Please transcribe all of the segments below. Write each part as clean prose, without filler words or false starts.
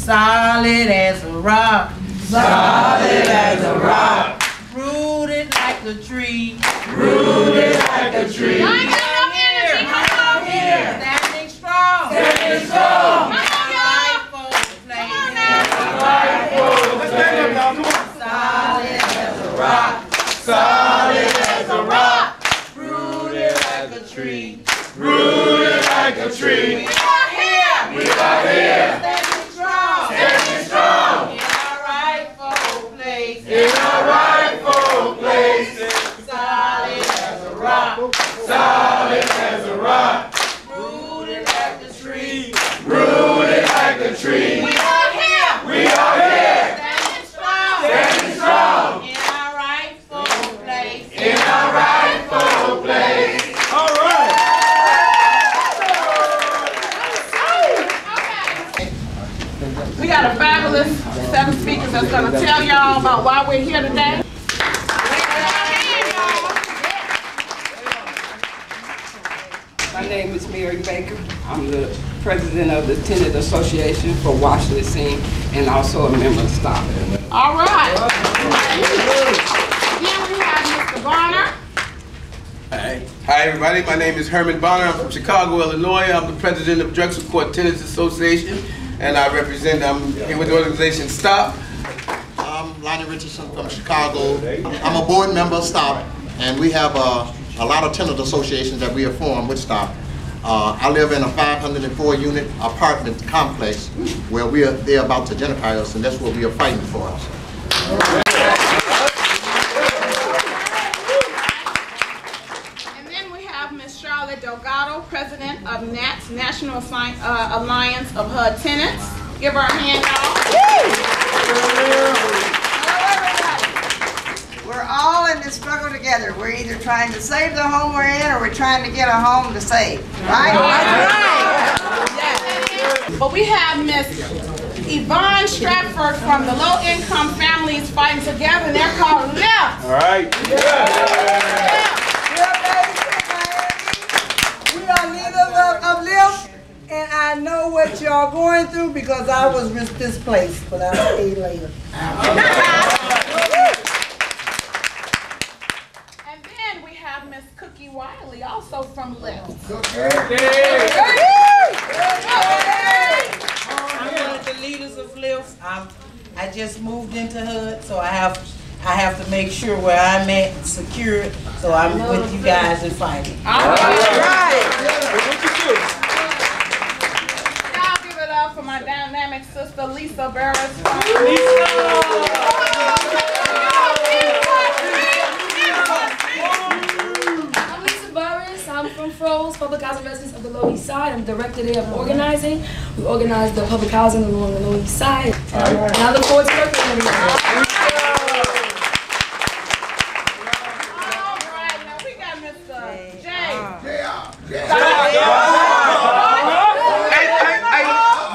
solid as a rock, solid as a rock, rooted like a tree, rooted like a tree. Standing strong, standing strong. Solid as a rock, Solid as a rock, rooted like a tree, rooted like a tree. We are here, we are here, standing strong, standing strong, in our rightful place, in our rightful place. solid as a rock, Solid as a rock, rooted like a tree, rooted like a tree. we are here, We are here, standing strong, standing strong, in our rightful place, in our rightful place. All right. We got a fabulous 7 speakers that's going to tell y'all about why we're here today. My name is Mary Baker. I'm the president of the Tenant Association for Washington Scene and also a member of STOP. All right. Then we have Mr. Bonner. Hi everybody, my name is Herman Bonner. I'm from Chicago, Illinois. I'm the president of Drexel Court Tenants Association, and I'm here with the organization STOP. I'm Lonnie Richardson from Chicago. I'm a board member of STOP, and we have a lot of tenant associations that we have formed with STOP. I live in a 504 unit apartment complex where they're about to gentrify us, and that's what we are fighting for. And then we have Ms. Charlotte Delgado, president of NATS, National Alliance of HUD Tenants. Give her a hand, y'all. We're all in this struggle together. We're either trying to save the home we're in or we're trying to get a home to save. Right? Right. But we have Miss Yvonne Stratford from the Low-Income Families Fighting Together, and they're called LIFT. All right. We are leaders of LIFT, and I know what y'all going through because I was displaced, but I'll stay later. Miss Cookie Wiley, also from LIFT. I'm one of the leaders of LIFT. I just moved into HUD, so I have to make sure where I'm at secure, so I'm with you guys and fighting. All right. Y'all give it up for my dynamic sister, Lisa Barris. I'm from Froze, Public Housing Residents of the Lower East Side. I'm director there of organizing. We organize the public housing along the Lower East Side. And I look forward to working with everyone. All right, now we got Mr. Jay. Hey,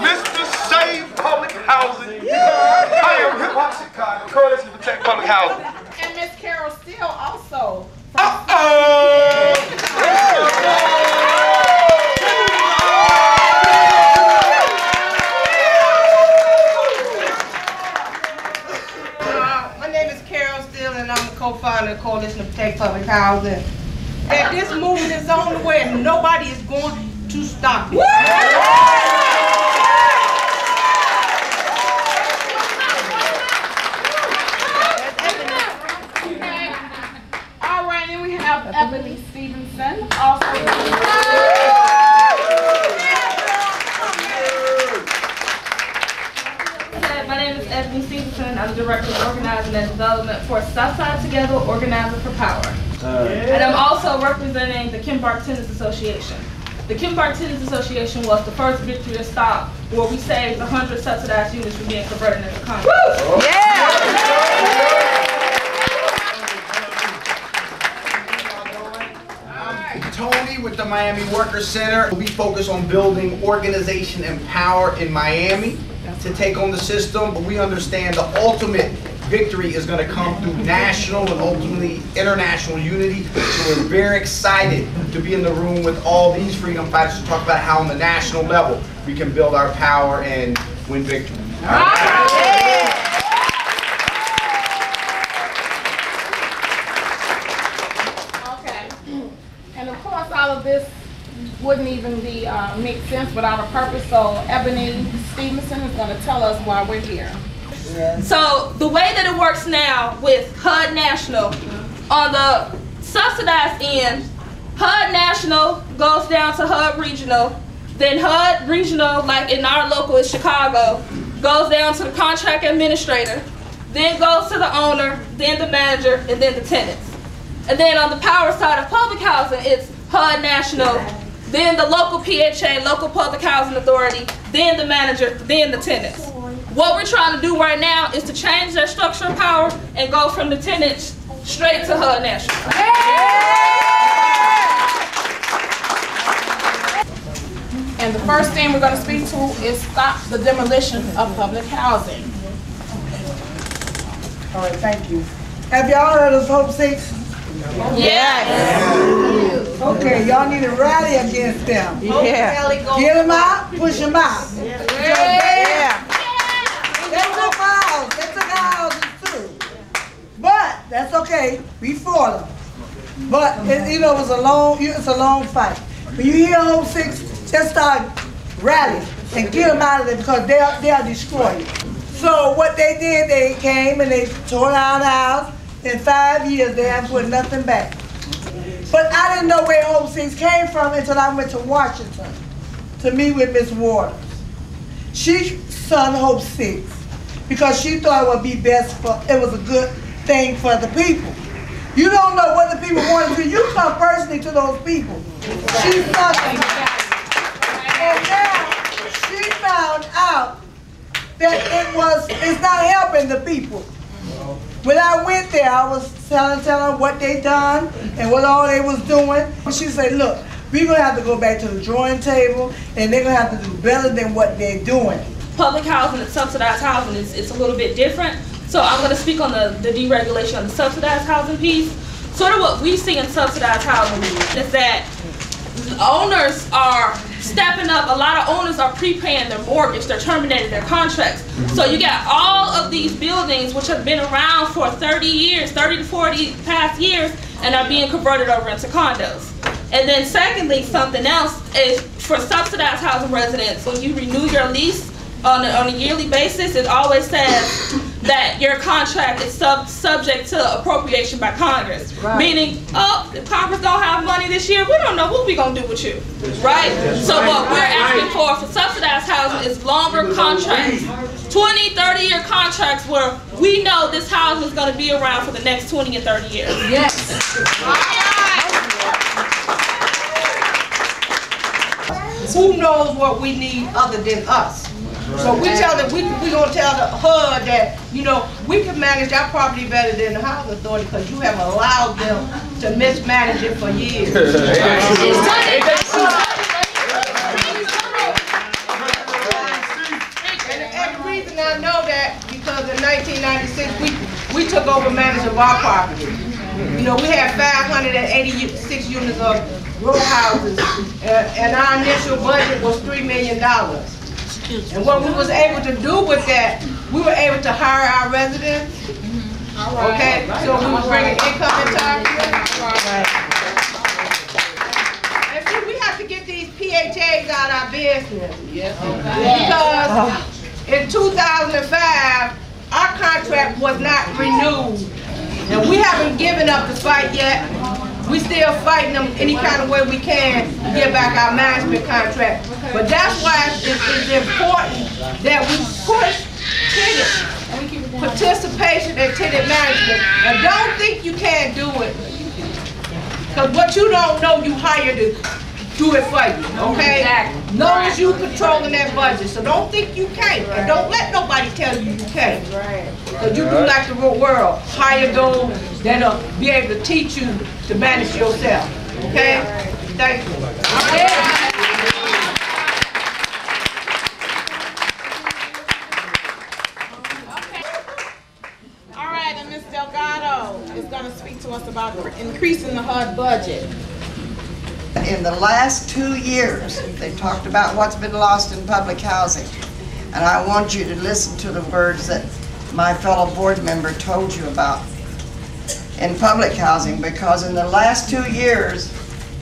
Mr. Save Public Housing. I am Hip Hop Chicago, Coalition to Protect Public Housing. And Miss Carol Steele also. My name is Carol Steele, and I'm the co-founder of Coalition to Protect Public Housing. That this movement is on the way, and nobody is going to stop it. Ebony Stevenson, also. My name is Ebony Stevenson. I'm Director of Organizing and Development for Southside Together, Organizing for Power. And I'm also representing the Kim Park Tenants Association. The Kim Park Tenants Association was the first victory to stop where we saved 100 subsidized units from being converted into condos. Tony with the Miami Workers Center. We focus on building organization and power in Miami to take on the system, but we understand the ultimate victory is going to come through national and ultimately international unity. So we're very excited to be in the room with all these freedom fighters to talk about how on the national level we can build our power and win victory. Okay. And of course, all of this wouldn't even be make sense without a purpose. So Ebony Stevenson is going to tell us why we're here. So the way that it works now with HUD National, on the subsidized end, HUD National goes down to HUD Regional, then HUD Regional, like in our local is Chicago, goes down to the contract administrator, then goes to the owner, then the manager, and then the tenants. And then on the power side of public housing, it's HUD National, then the local PHA, local public housing authority, then the manager, then the tenants. What we're trying to do right now is to change that structure of power and go from the tenants straight to HUD National. And the first thing we're going to speak to is stop the demolition of public housing. All right, thank you. Have y'all heard of Hope 6? Yes. Okay, y'all need to rally against them. Yeah. Get them out, push them out. Yeah. They took our houses too. But that's okay, we fought them. But you know, it's a long fight. When you hear Hope 6, just start rallying and get them out of there because they'll destroy you. So what they did, they came and they tore down the house. In 5 years, they haven't put nothing back. But I didn't know where Hope 6 came from until I went to Washington to meet with Miss Waters. She sung Hope 6 because she thought it would be best for, it was a good thing for the people. You don't know what the people want to do. You come personally to those people. She sung it. And now she found out that it's not helping the people. When I went there, I was telling them what they done and what all they was doing. She said, look, we're going to have to go back to the drawing table and they're going to have to do better than what they're doing. Public housing and subsidized housing is a little bit different. So I'm going to speak on the deregulation of the subsidized housing piece. Sort of what we see in subsidized housing is that owners are stepping up. A lot of owners are prepaying their mortgage. They're terminating their contracts. So you got all of these buildings which have been around for 30 years, 30 to 40 past years, and are being converted over into condos. And then secondly, something else is for subsidized housing residents, when you renew your lease on a yearly basis, it always says that your contract is subject to appropriation by Congress. Right. Meaning, oh, if Congress don't have money this year, we don't know what we're going to do with you. Right? So what we're asking for subsidized housing is longer contracts. 20, 30-year contracts where we know this housing is going to be around for the next 20 and 30 years. Yes. Who knows what we need other than us? So we tell them, we gonna tell the HUD that, you know, we can manage our property better than the housing authority because you have allowed them to mismanage it for years. And the reason I know that because in 1996 we took over management of our property. You know, we had 586 units of row houses, and our initial budget was $3 million. And what we was able to do with that, we were able to hire our residents. Okay, so we were bringing income into our community. And see, we have to get these PHAs out of our business. Because in 2005, our contract was not renewed. And we haven't given up the fight yet. We still fighting them any kind of way we can to get back our management contract. But that's why it's important that we push tenant participation in tenant management. And don't think you can't do it. Because what you don't know, you hire to do it for you, okay? Exactly. Long as you controlling that budget. So don't think you can't. And don't let nobody tell you you can't. Because you do like the real world. Hire those that'll be able to teach you to manage yourself. Okay? Thank you. All right, and Ms. Delgado is going to speak to us about increasing the HUD budget. In the last 2 years, they talked about what's been lost in public housing. And I want you to listen to the words that my fellow board member told you about in public housing, because in the last 2 years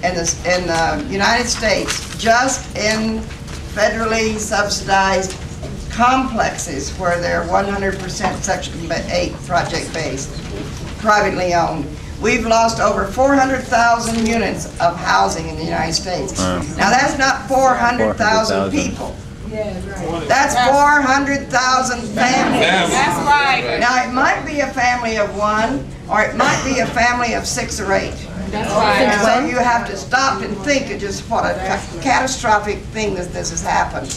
in the United States, just in federally subsidized complexes where they're 100% Section 8 project-based, privately owned, we've lost over 400,000 units of housing in the United States. Now that's not 400,000 people. That's 400,000 families. That's right. Now it might be a family of one, or it might be a family of 6 or 8. That's right. So you have to stop and think of just what a catastrophic thing this has happened.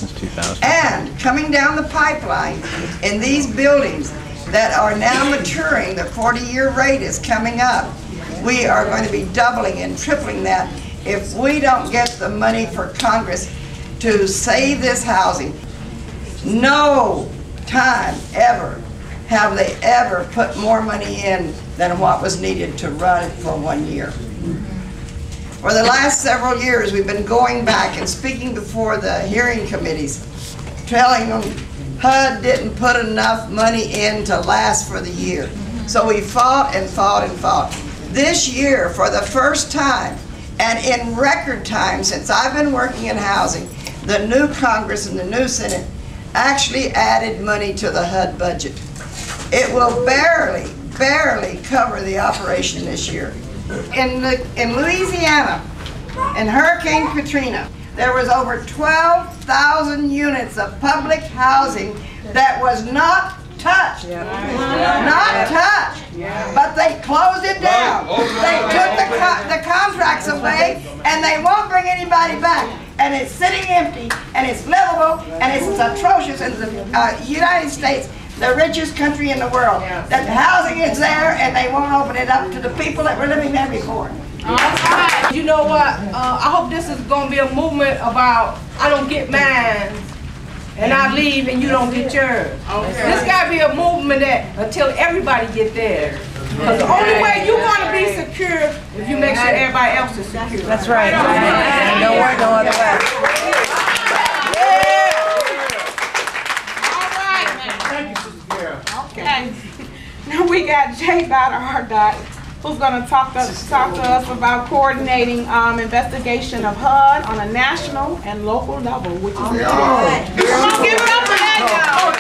And coming down the pipeline in these buildings that are now maturing, the 40-year rate is coming up. We are going to be doubling and tripling that if we don't get the money for Congress to save this housing. No time ever have they ever put more money in than what was needed to run it for 1 year. For the last several years, we've been going back and speaking before the hearing committees, telling them HUD didn't put enough money in to last for the year. So we fought and fought and fought. This year, for the first time, and in record time since I've been working in housing, the new Congress and the new Senate actually added money to the HUD budget. It will barely cover the operation this year. In Louisiana, in Hurricane Katrina, there was over 12,000 units of public housing that was not touched. Not touched. But they closed it down. They took the contracts away, and they won't bring anybody back. And it's sitting empty, and it's livable, and it's atrocious in the United States, the richest country in the world. That the housing is there, and they won't open it up to the people that were living there before. You know what? I hope this is going to be a movement about I don't get mine, and I leave, and you don't get yours. This got to be a movement that until everybody get there. Because the only way you're going to be secure if you make sure everybody else is secure. That's right. Don't work no other way. Okay. Now we got Jay Bader, who's going to talk to us about coordinating investigation of HUD on a national and local level, which is really good. Come on, give it up for that, y'all.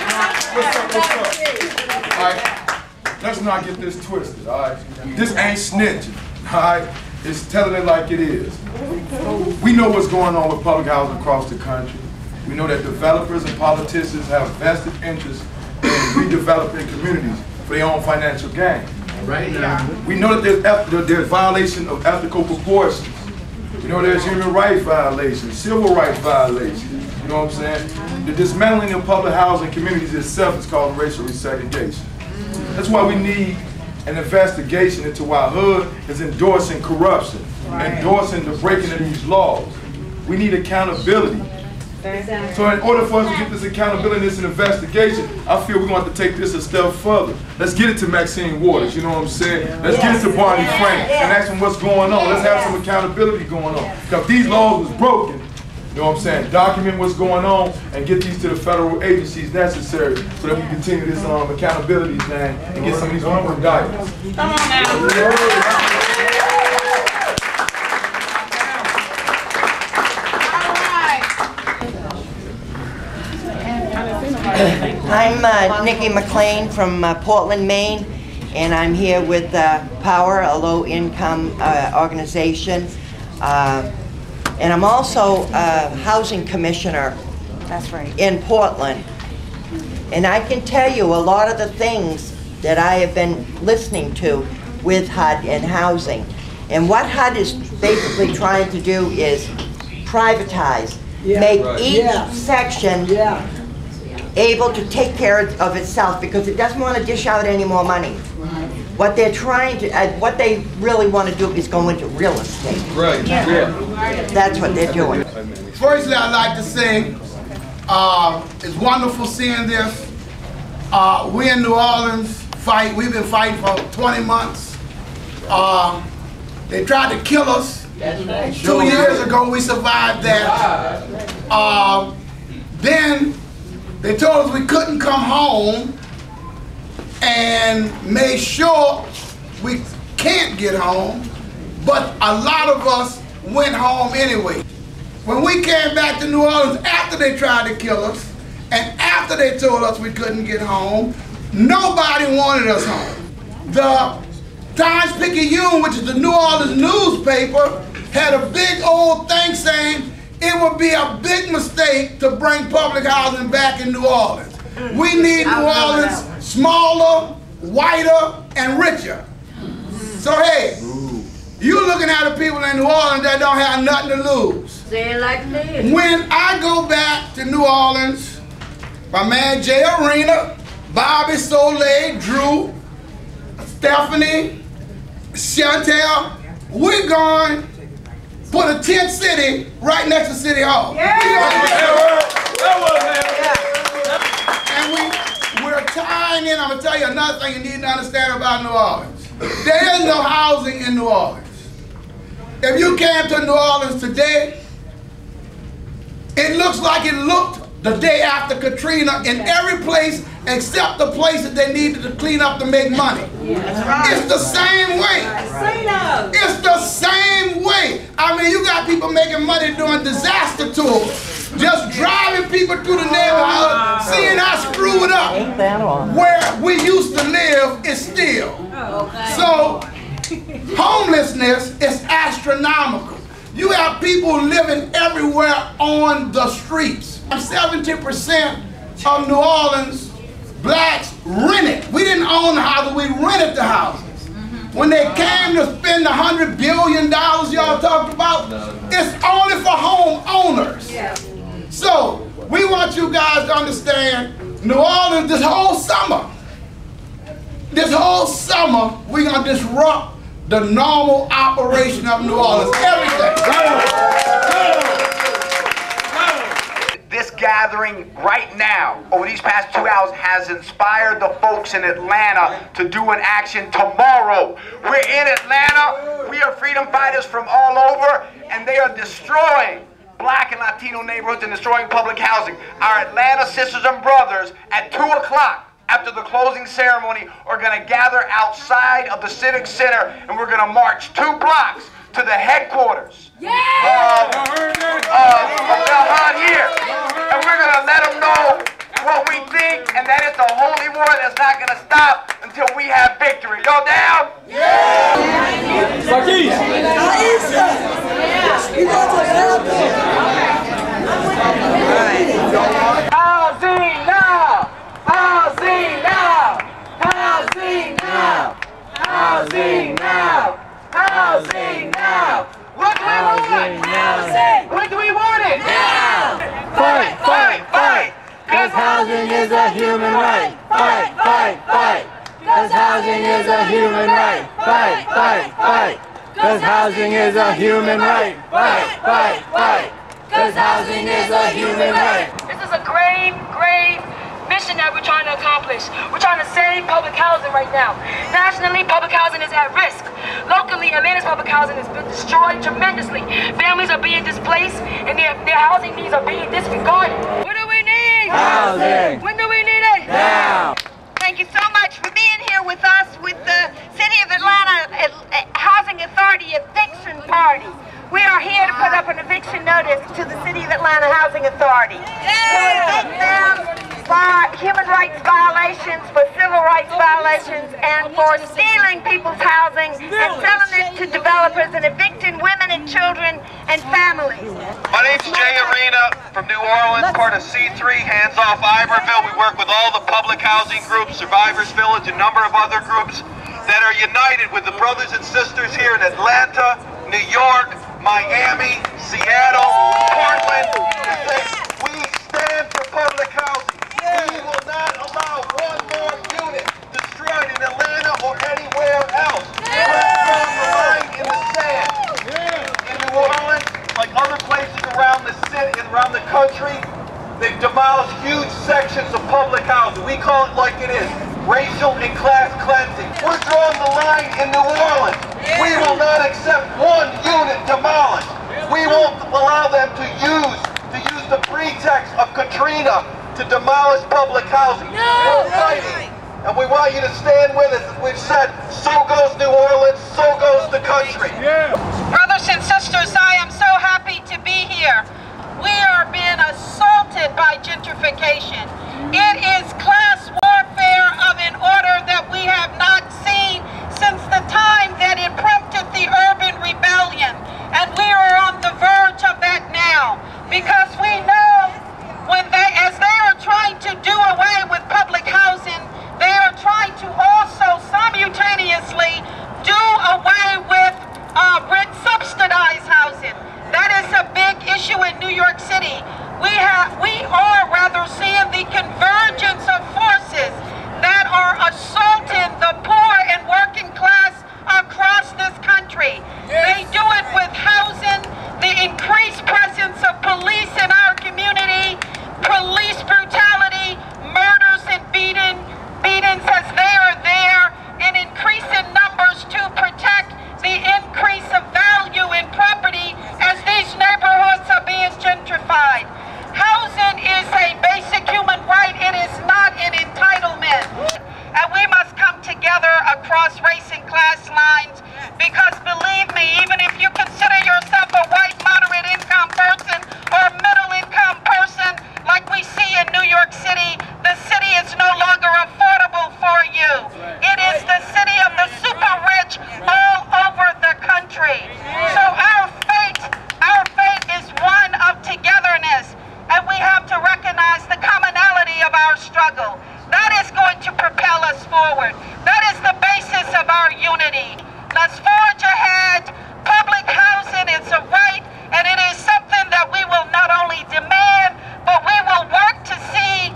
All right. Let's not get this twisted, all right? This ain't snitching, all right? It's telling it like it is. We know what's going on with public housing across the country. We know that developers and politicians have vested interest in redeveloping communities for their own financial gain. Right now. We know that there's violation of ethical proportions. We know there's human rights violations, civil rights violations. You know what I'm saying? The dismantling of public housing communities itself is called racial resegregation. That's why we need an investigation into why HUD is endorsing corruption, endorsing the breaking of these laws. We need accountability. So in order for us to get this accountability, this investigation, I feel we're going to have to take this a step further. Let's get it to Maxine Waters, you know what I'm saying? Let's get it to Barney Frank and ask them what's going on. Let's have some accountability going on. Because these laws was broken, you know what I'm saying? Document what's going on and get these to the federal agencies necessary so that we continue this accountability thing and get some of these people indicted. Come on now. I'm Nikki McLean from Portland, Maine, and I'm here with Power, a low-income organization. And I'm also a housing commissioner. That's right. In Portland. And I can tell you a lot of the things that I have been listening to with HUD and housing. And what HUD is basically trying to do is privatize, make each section able to take care of itself because it doesn't want to dish out any more money. What they're trying to, what they really want to do is go into real estate. Right. That's what they're doing. Firstly, I'd like to say it's wonderful seeing this. We in New Orleans fight. We've been fighting for 20 months. They tried to kill us. 2 years ago, we survived that. Then They told us we couldn't come home and made sure we can't get home, but a lot of us went home anyway. When we came back to New Orleans after they tried to kill us, and after they told us we couldn't get home, nobody wanted us home. The Times-Picayune, which is the New Orleans newspaper, had a big old thing saying it would be a big mistake to bring public housing back in New Orleans. We need New Orleans smaller, whiter, and richer. So hey, you looking at the people in New Orleans that don't have nothing to lose. Say it like this. When I go back to New Orleans, my man Jay Arena, Bobby Soleil, Drew, Stephanie, Chantel, we're going to put a tent city right next to City Hall. And we're tying in, I'm going to tell you another thing you need to understand about New Orleans. There is no housing in New Orleans. If you came to New Orleans today, it looks like it looked the day after Katrina in every place except the place that they needed to clean up to make money. It's the same way. It's the same way. I mean, you got people making money doing disaster tours, just driving people through the neighborhood, seeing how screw it up. Where we used to live is still. So, homelessness is astronomical. You have people living everywhere on the streets. 70% of New Orleans blacks rented. We didn't own the houses, we rented the houses. When they came to spend the $100 billion y'all talked about, it's only for homeowners. So, we want you guys to understand, New Orleans this whole summer, we're going to disrupt the normal operation of New Orleans. Everything. This gathering right now, over these past 2 hours, has inspired the folks in Atlanta to do an action tomorrow. We're in Atlanta. We are freedom fighters from all over, and they are destroying Black and Latino neighborhoods and destroying public housing. Our Atlanta sisters and brothers at 2 o'clock after the closing ceremony are going to gather outside of the Civic Center, and we're going to march 2 blocks to the headquarters of HUD here. And we're going to let them know what we think, and that it's a holy war that's not going to stop until we have victory. Y'all down? Housing now! Housing now! Housing now! Housing now! Housing now! What do we want? Housing! When do we want it? Now! Fight! Fight! Fight! Cause housing is a human right! Fight! Fight! Fight! Cause housing is a human right! Fight! Fight! Fight! Cause housing is a human right! Fight! Fight! Fight! Cause housing is a human right! This is a grave, grave mission that we're trying to accomplish. We're trying to save public housing right now. Nationally, public housing is at risk. Locally, Atlanta's public housing has been destroyed tremendously. Families are being displaced and their housing needs are being disregarded. What do we need? Housing. When do we need it? Now. Thank you so much for being here with us with the City of Atlanta Housing Authority Eviction Party. We are here to put up an eviction notice to the City of Atlanta Housing Authority. To evict them for human rights violations, for civil rights violations, and for stealing people's housing and selling it to developers and evicting women and children and families. My name's Jay Arena from New Orleans, part of C3, Hands Off Iberville. We work with all the public housing groups, Survivors Village, a number of other groups that are united with the brothers and sisters here in Atlanta, New York, Miami, Seattle, Portland. We stand for public housing. We will not allow one more unit destroyed in Atlanta or anywhere else. Let's draw the line in the sand. In New Orleans, like other places around the city and around the country, they've demolished huge sections of public housing. We call it like it is, racial and class cleansing. We're drawing the line in New Orleans. We will not accept one unit demolished. We won't allow them to use the pretext of Katrina to demolish public housing. We're fighting, and we want you to stand with us. As we've said, so goes New Orleans, so goes the country. Brothers and sisters, I am so happy to be here. We are being assaulted by gentrification. It is class warfare of an order that we have not seen since the time that it prompted the urban rebellion. And we are on the verge of that now, because we know as they are trying to do away with public housing, they are trying to also simultaneously do away with rent subsidized housing. That is a big issue in New York City. We are rather seeing the convergence of forces that are assaulting the poor and working class across this country. They do it with housing, the increased presence of police in our community, police brutality, murders and beatings as they are there in increasing numbers to protect the increase of value in property as these neighborhoods are being gentrified. Housing is a basic human right. It is not an entitlement. And we must come together across race and class lines, because believe me, even if you consider yourself a white moderate income person or middle income person like we see in New York City, the city is no longer affordable for you. It is the city of the super rich all over the country. So our fate is one of togetherness, and we have to recognize the commonality of our struggle. That is going to propel us forward. That is the basis of our unity. Let's forge ahead. Public housing is a right, and it is something that we will not only demand, but we will work to see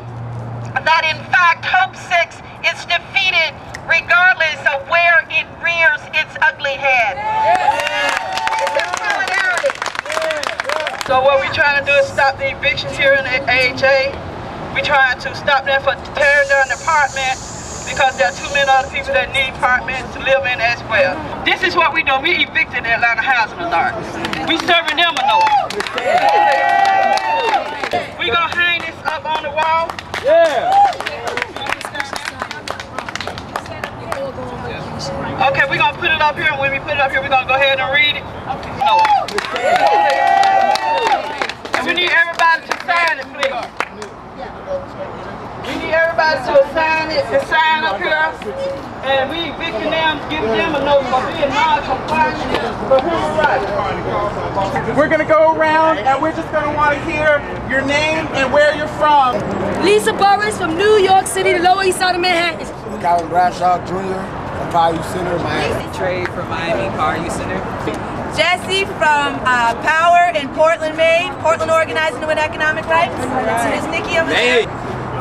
that in fact Hope 6 is defeated regardless of where it rears its ugly head. So what we're trying to do is stop the evictions here in the AHA. We're trying to stop them from tearing down the apartment, because there are too many other people that need apartments to live in as well. This is what we do. We evicted the Atlanta Housing Authority. We serving them a notice. We gonna hang this up on the wall. Okay, we're gonna put it up here, and when we put it up here, we're gonna go ahead and read it. No. And we need everybody to sign it, please. We need everybody to sign up here, and we evicting them, giving them a notice for being non-compliant for human rights. We're gonna go around, and we're just gonna want to hear your name and where you're from. Lisa Burris from New York City, the Lower East Side of Manhattan. Calvin Bradshaw Jr. from Power Youth Center, Miami. Trey from Miami, Power Youth Center. Jesse from Power in Portland, Maine. Portland Organizing with Economic Rights. This is Nikki over there.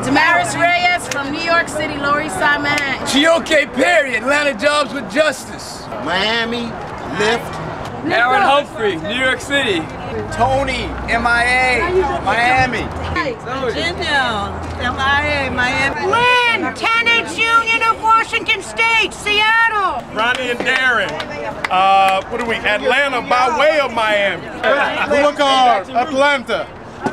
Damaris Reyes from New York City, Lower East Side, Manhattan. Chioke Perry, Atlanta Jobs with Justice. Miami, Lyft. Aaron Humphrey, New York City. Tony, MIA, Miami. Janelle, MIA, Miami. Lynn, Tenants Union of Washington State, Seattle. Ronnie and Darren, what are we, Atlanta by way of Miami. Boulevard, Atlanta. You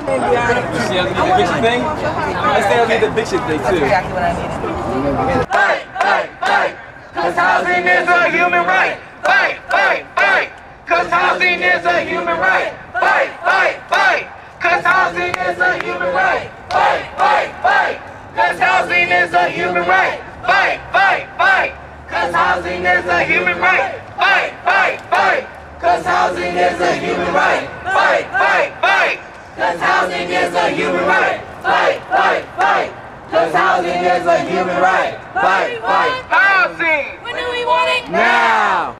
see how they did the eviction thing? I say how they did the eviction thing too. Exactly what I needed. Fight, fight, fight, cause housing is a human right. Fight, fight, fight, cause housing is a human right. Fight, fight, fight, cause housing is a human right. Fight, fight, fight, cause housing is a human right. Fight, fight, fight, cause housing is a human right. Fight, fight, fight, cause housing is a human right. Fight, fight, fight, cause housing is a human right. Fight, fight, fight, cause housing is a human right. Fight, fight, housing. When do we want it? Now.